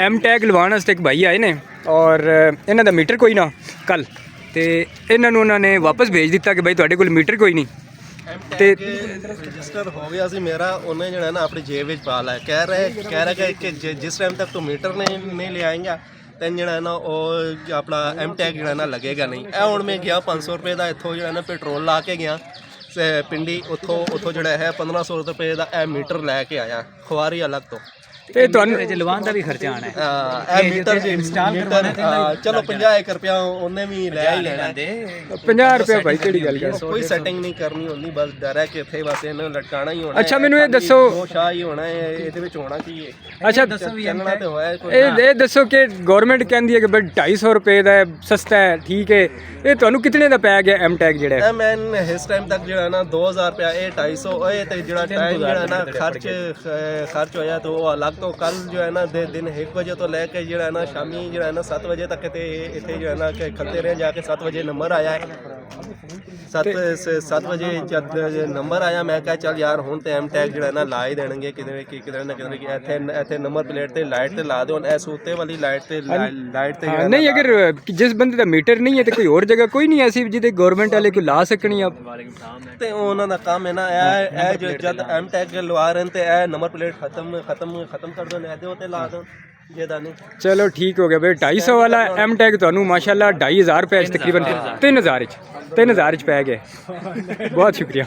M tag लवाने वास्ते एक भाई आए ने और इन्हां दा मीटर कोई ना कल ते इन्हां नूं उन्होंने वापस भेज दिता कि भाई तुहाडे कोल मीटर कोई नहीं ते रजिस्टर हो गया सी मेरा, उन्हें जो है ना अपनी जेब में पा लिया। कह रहे कि जिस टाइम तक तो मीटर नहीं ले आएंगे तो जो है ना वो अपना एम टैग जो है ना लगेगा नहीं। ए हुण मैं गया 500 रुपये का इत्थों जो है ना पेट्रोल ला के गया पिंडी, उतों जो है 1500 रुपये का ए मीटर लैके आया खुआरी अलग तो। ਤੇ ਤੁਹਾਨੂੰ ਲਵਾਉਣ ਦਾ ਵੀ ਖਰਚਾ ਆਣਾ ਇਹ ਮੀਟਰ ਇੰਸਟਾਲ ਕਰਵਾਉਣਾ ਚਲੋ 50 ਰੁਪਇਆ ਉਹਨੇ ਵੀ ਲੈ ਹੀ ਲੈਣਾ। 50 ਰੁਪਏ ਭਾਈ ਕਿਹੜੀ ਗੱਲ ਕਰ ਕੋਈ ਸੈਟਿੰਗ ਨਹੀਂ ਕਰਨੀ ਹੁੰਦੀ, ਬਸ ਡਰ ਹੈ ਕਿ ਇੱਥੇ ਬਸ ਇਹਨੂੰ ਲਟਕਾਣਾ ਹੀ ਹੋਣਾ। ਅੱਛਾ ਮੈਨੂੰ ਇਹ ਦੱਸੋ, ਦੋ ਸ਼ਾਹ ਹੀ ਹੋਣਾ ਹੈ, ਇਹਦੇ ਵਿੱਚ ਹੋਣਾ ਕੀ ਹੈ? ਅੱਛਾ ਚੱਲਣਾ ਤੇ ਹੋਇਆ ਇਹ ਦੱਸੋ ਕਿ ਗਵਰਨਮੈਂਟ ਕਹਿੰਦੀ ਹੈ ਕਿ ਬਈ 250 ਰੁਪਏ ਦਾ ਸਸਤਾ ਹੈ, ਠੀਕ ਹੈ, ਇਹ ਤੁਹਾਨੂੰ ਕਿਤਨੇ ਦਾ ਪੈ ਗਿਆ ਐਮ ਟੈਗ ਜਿਹੜਾ ਹੈ? ਮੈਂ ਇਸ ਟਾਈਮ ਤੱਕ ਜਿਹੜਾ ਨਾ 2000 ਰੁਪਇਆ, ਇਹ 250 ਇਹ ਤੇ ਜਿਹੜਾ ਟਾਈਮ ਜਿਹੜਾ ਨਾ ਖਰਚ ਹੋਇਆ ਤੇ ਉਹ ਅਲੱਗ ਤੋਂ। ਕੱਲ ਜੋ ਹੈ ਨਾ दिन 1 ਵਜੇ ਤੋਂ ਲੈ ਕੇ ਜਿਹੜਾ ਨਾ ਸ਼ਾਮੀ ਜਿਹੜਾ ਨਾ 7 ਵਜੇ ਤੱਕ ਤੇ ਇੱਥੇ ਜਿਹੜਾ ਨਾ ਖੱਤੇ ਰਹੇ ਜਾ ਕੇ 7 ਵਜੇ ਨੰਬਰ ਆਇਆ ਹੈ। 7 ਵਜੇ ਜਦ ਨੰਬਰ ਆਇਆ ਮੈਂ ਕਿਹਾ ਚੱਲ ਯਾਰ ਹੁਣ ਤੇ ਐਮ ਟੈਗ ਜਿਹੜਾ ਨਾ ਲਾ ਹੀ ਦੇਣਗੇ ਕਿਤੇ ਨਾ ਕਿਤੇ। ਇੱਥੇ ਨੰਬਰ ਪਲੇਟ ਤੇ ਲਾਈਟ ਤੇ ਲਾ ਦਿਓ, ਇਸ ਉੱਤੇ ਵਾਲੀ ਲਾਈਟ ਤੇ ਨਹੀਂ। ਅਗਰ ਜਿਸ ਬੰਦੇ ਦਾ ਮੀਟਰ ਨਹੀਂ ਹੈ ਤੇ ਕੋਈ ਹੋਰ ਜਗ੍ਹਾ ਕੋਈ ਨਹੀਂ ਐਸੀ ਜਿਹਦੇ ਗਵਰਨਮੈਂਟ ਵਾਲੇ ਕੋਈ ਲਾ ਸਕਣੀ ਆ ਤੇ ਉਹਨਾਂ ਦਾ ਕੰਮ ਹੈ ਨਾ ਇਹ ਜਦ ਐਮ ਟੈਗ ਲਵਾ ਰਹੇ ਤੇ ਇਹ ਨੰਬਰ ਪਲੇਟ ਖਤਮ ਕਰ ਦੋ, ਲੈ ਦਿਓ ਤੇ ਲਾ ਦਿਓ। चलो ठीक हो गया भाई। 250 वाला एम टैग तो माशाल्लाह 2500 रुपये तकरीबन 3000 पै गए। बहुत शुक्रिया।